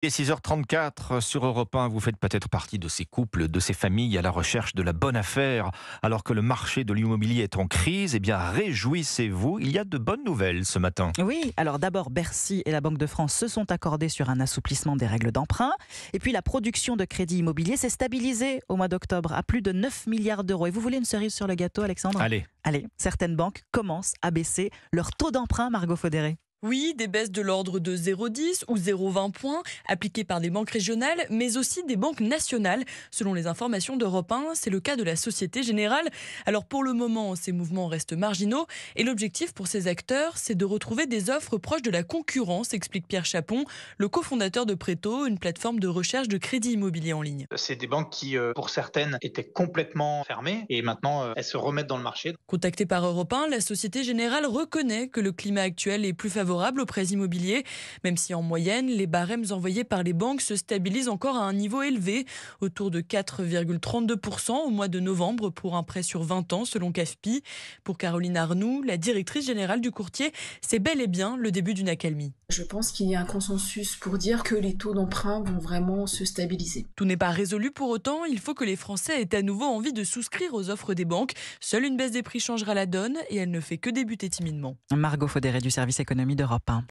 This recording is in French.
Et 6h34 sur Europe 1, vous faites peut-être partie de ces couples, de ces familles à la recherche de la bonne affaire. Alors que le marché de l'immobilier est en crise, eh bien réjouissez-vous, il y a de bonnes nouvelles ce matin. Oui, alors d'abord, Bercy et la Banque de France se sont accordés sur un assouplissement des règles d'emprunt. Et puis la production de crédit immobilier s'est stabilisée au mois d'octobre à plus de 9 milliards d'euros. Et vous voulez une cerise sur le gâteau, Alexandre? Allez, Allez, certaines banques commencent à baisser leur taux d'emprunt, Margot Faudéré. Oui, des baisses de l'ordre de 0,10 ou 0,20 points appliquées par des banques régionales, mais aussi des banques nationales. Selon les informations d'Europe 1, c'est le cas de la Société Générale. Alors pour le moment, ces mouvements restent marginaux et l'objectif pour ces acteurs, c'est de retrouver des offres proches de la concurrence, explique Pierre Chapon, le cofondateur de Préto, une plateforme de recherche de crédit immobilier en ligne. C'est des banques qui, pour certaines, étaient complètement fermées et maintenant, elles se remettent dans le marché. Contactée par Europe 1, la Société Générale reconnaît que le climat actuel est plus favorable aux prêts immobiliers, même si en moyenne, les barèmes envoyés par les banques se stabilisent encore à un niveau élevé, autour de 4,32% au mois de novembre pour un prêt sur 20 ans selon CAFPI. Pour Caroline Arnoux, la directrice générale du courtier, c'est bel et bien le début d'une accalmie. Je pense qu'il y a un consensus pour dire que les taux d'emprunt vont vraiment se stabiliser. Tout n'est pas résolu pour autant, il faut que les Français aient à nouveau envie de souscrire aux offres des banques. Seule une baisse des prix changera la donne et elle ne fait que débuter timidement. Margot Faudéré du service économie d'Europe 1.